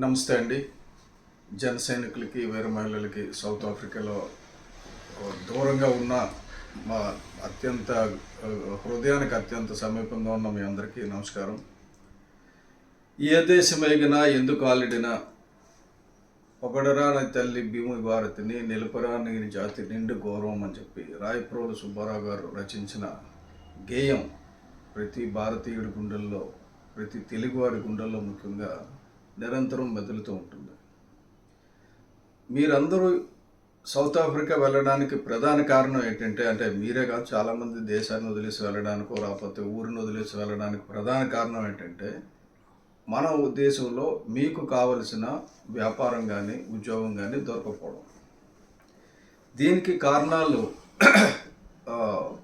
నమస్తే అండి. జన సైనికులకి, వీర మహిళలకి సౌత్ ఆఫ్రికాలో దూరంగా ఉన్న మా అత్యంత హృదయానికి అత్యంత సమీపంగా ఉన్న మీ అందరికీ నమస్కారం. ఏ దేశమేగినా ఎందుకు ఆలిడినా పొగడరాని తల్లి భీముని భారతిని నిలుపరాని జాతి నిండు గౌరవం అని చెప్పి రాయప్రోలు సుబ్బారావు గారు రచించిన గేయం ప్రతి భారతీయుడి గుండెల్లో, ప్రతి తెలుగువాడి గుండెల్లో ముఖ్యంగా నిరంతరం మెదులుతూ ఉంటుంది. మీరందరూ సౌత్ ఆఫ్రికా వెళ్ళడానికి ప్రధాన కారణం ఏంటంటే, అంటే మీరే కాదు, చాలామంది దేశాన్ని వదిలేసి వెళ్ళడానికో లేకపోతే ఊరిని వదిలేసి వెళ్ళడానికి ప్రధాన కారణం ఏంటంటే, మన ఉద్దేశంలో మీకు కావలసిన వ్యాపారం కానీ ఉద్యోగం కానీ దొరకకపోవడం. దీనికి కారణాలు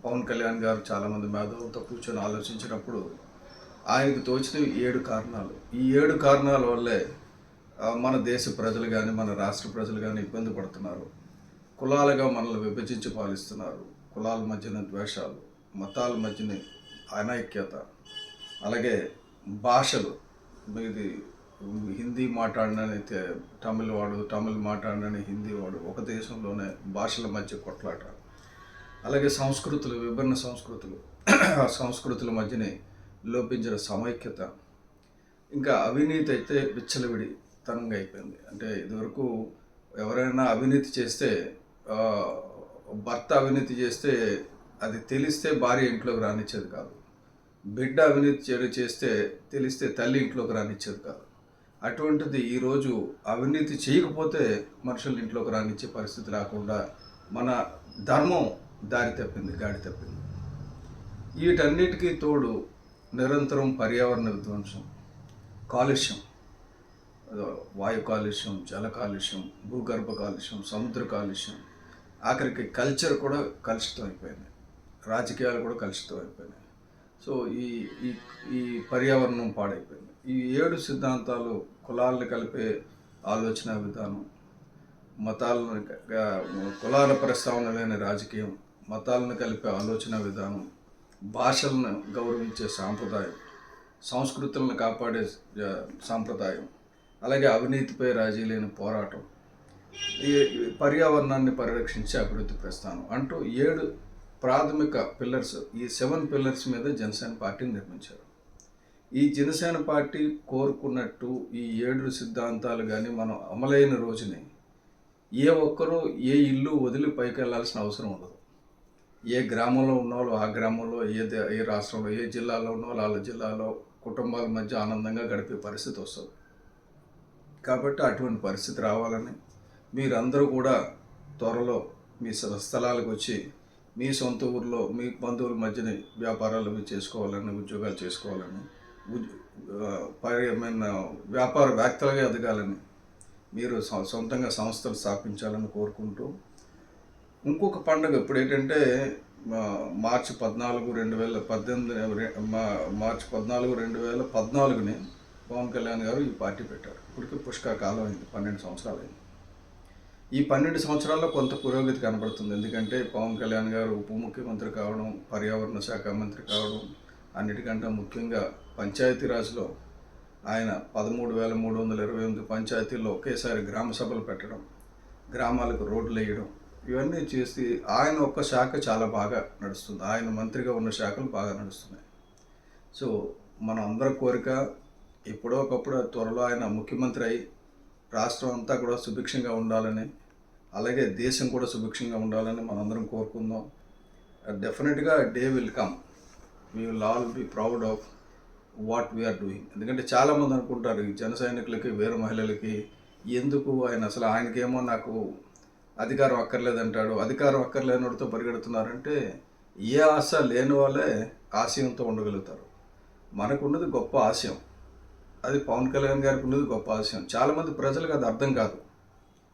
పవన్ కళ్యాణ్ గారు చాలామంది మేధావులతో కూర్చొని ఆలోచించినప్పుడు ఆయనకు తోచినవి 7 కారణాలు. ఈ 7 కారణాల వల్లే మన దేశ ప్రజలు కానీ మన రాష్ట్ర ప్రజలు కానీ ఇబ్బంది పడుతున్నారు. కులాలుగా మనల్ని విభజించి పాలిస్తున్నారు. కులాల మధ్యన ద్వేషాలు, మతాల మధ్యన అనైక్యత, అలాగే భాషలు. ఇది హిందీ మాట్లాడినని తమిళ వాడు, తమిళ్ మాట్లాడినని హిందీ వాడు, ఒక దేశంలోనే భాషల మధ్య కొట్లాట. అలాగే సంస్కృతులు, విభిన్న సంస్కృతులు, సంస్కృతుల మధ్యనే లోపించిన సమైక్యత. ఇంకా అవినీతి అయితే విచ్చలవిడితనంగా అయిపోయింది. అంటే ఇదివరకు ఎవరైనా అవినీతి చేస్తే, భర్త అవినీతి చేస్తే అది తెలిస్తే భార్య ఇంట్లోకి రానిచ్చేది కాదు. బిడ్డ అవినీతి చేస్తే తెలిస్తే తల్లి ఇంట్లోకి రానిచ్చేది కాదు. అటువంటిది ఈరోజు అవినీతి చేయకపోతే మనుషులు ఇంట్లోకి రానిచ్చే పరిస్థితి రాకుండా మన ధర్మం దారి తప్పింది, గాడి తప్పింది. వీటన్నిటికీ తోడు నిరంతరం పర్యావరణ విధ్వంసం, కాలుష్యం, వాయు కాలుష్యం, జల కాలుష్యం, భూగర్భ కాలుష్యం, సముద్ర కాలుష్యం, ఆఖరికి కల్చర్ కూడా కలుషితం అయిపోయింది, రాజకీయాలు కూడా కలుషితం అయిపోయినాయి. సో ఈ ఈ ఈ పర్యావరణం పాడైపోయింది. ఈ 7 సిద్ధాంతాలు కులాలను కలిపే ఆలోచన విధానం, మతాలను కులాల ప్రస్తావన లేని రాజకీయం, మతాలను కలిపే ఆలోచన విధానం, భాషలను గౌరవించే సాంప్రదాయం, సంస్కృతులను కాపాడే సాంప్రదాయం, అలాగే అవినీతిపై రాజీ లేని పోరాటం, ఈ పర్యావరణాన్ని పరిరక్షించే అభివృద్ధి ప్రస్థానం అంటూ 7 ప్రాథమిక పిల్లర్స్, ఈ 7 పిల్లర్స్ మీద జనసేన పార్టీని నిర్మించారు. ఈ జనసేన పార్టీ కోరుకున్నట్టు ఈ 7 సిద్ధాంతాలు కానీ మనం అమలైన రోజుని ఏ ఒక్కరూ ఏ ఇల్లు వదిలి పైకి వెళ్ళాల్సిన అవసరం ఉండదు. ఏ గ్రామంలో ఉన్నవాళ్ళు ఆ గ్రామంలో, ఏ రాష్ట్రంలో, ఏ జిల్లాలో ఉన్నవాళ్ళు వాళ్ళ జిల్లాలో కుటుంబాల మధ్య ఆనందంగా గడిపే పరిస్థితి వస్తుంది. కాబట్టి అటువంటి పరిస్థితి రావాలని మీరందరూ కూడా త్వరలో మీ స్థలాలకు వచ్చి మీ సొంత ఊర్లో మీ బంధువుల మధ్యన వ్యాపారాలు చేసుకోవాలని, ఉద్యోగాలు చేసుకోవాలని, వ్యాపారవేత్తలుగా ఎదగాలని, మీరు సొంతంగా సంస్థలు స్థాపించాలని కోరుకుంటూ, ఇంకొక పండుగ ఇప్పుడు ఏంటంటే మార్చి 14, 2018 మార్చి 14, 2014 పవన్ కళ్యాణ్ గారు ఈ పార్టీ పెట్టారు. ఇప్పటికీ పుష్కర కాలం అయింది, 12 సంవత్సరాలు అయింది. ఈ 12 సంవత్సరాల్లో కొంత పురోగతి కనబడుతుంది. ఎందుకంటే పవన్ కళ్యాణ్ గారు ఉప ముఖ్యమంత్రి కావడం, పర్యావరణ శాఖ మంత్రి కావడం, అన్నిటికంటే ముఖ్యంగా పంచాయతీరాజ్లో ఆయన 13,328 పంచాయతీల్లో ఒకేసారి గ్రామ సభలు పెట్టడం, గ్రామాలకు రోడ్లు వేయడం, ఇవన్నీ చేసి ఆయన ఒక్క శాఖ చాలా బాగా నడుస్తుంది. ఆయన మంత్రిగా ఉన్న శాఖలు బాగా నడుస్తున్నాయి. సో మన అందరి కోరిక ఎప్పుడో ఒకప్పుడు త్వరలో ఆయన ముఖ్యమంత్రి అయి రాష్ట్రం అంతా కూడా సుభిక్షంగా ఉండాలని, అలాగే దేశం కూడా సుభిక్షంగా ఉండాలని మనందరం కోరుకుందాం. డెఫినెట్గా day will come. We will all be proud of what we are doing. ఎందుకంటే చాలామంది అనుకుంటారు ఈ జన సైనికులకి, వీర మహిళలకి ఎందుకు ఆయన, అసలు ఆయనకేమో నాకు అధికారం అక్కర్లేదంటాడు, అధికారం అక్కర్లేనివాడితో పరిగెడుతున్నారంటే ఏ ఆశ లేని వాళ్ళే ఆశయంతో ఉండగలుగుతారు. మనకున్నది గొప్ప ఆశయం, అది పవన్ కళ్యాణ్ గారికి ఉన్నది గొప్ప ఆశయం. చాలామంది ప్రజలకు అది అర్థం కాదు.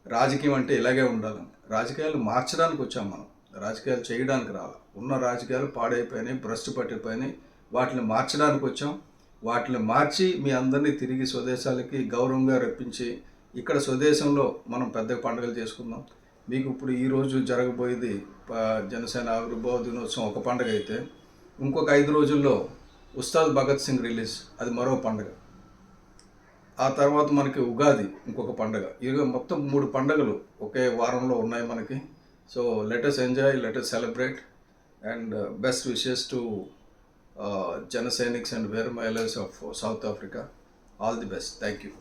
రాజకీయం అంటే ఇలాగే ఉండాలని. రాజకీయాలు మార్చడానికి వచ్చాం మనం, రాజకీయాలు చేయడానికి రావాలి. ఉన్న రాజకీయాలు పాడైపోయినాయి, భ్రష్టు పట్టిపోయినాయి, వాటిని మార్చడానికి వచ్చాం. వాటిని మార్చి మీ అందరినీ తిరిగి స్వదేశాలకి గౌరవంగా రప్పించి ఇక్కడ స్వదేశంలో మనం పెద్ద పండుగలు చేసుకుందాం. మీకు ఇప్పుడు ఈరోజు జరగబోయేది జనసేన ఆవిర్భావ దినోత్సవం ఒక పండుగ అయితే, ఇంకొక 5 రోజుల్లో ఉస్తాద్ భగత్ సింగ్ రిలీజ్, అది మరో పండుగ. ఆ తర్వాత మనకి ఉగాది ఇంకొక పండగ. ఇక మొత్తం 3 పండగలు ఒకే వారంలో ఉన్నాయి మనకి. So let us enjoy, let us celebrate and best wishes to Jana Sainiks and వేర్ మైలర్స్ of South Africa. All the best. Thank you.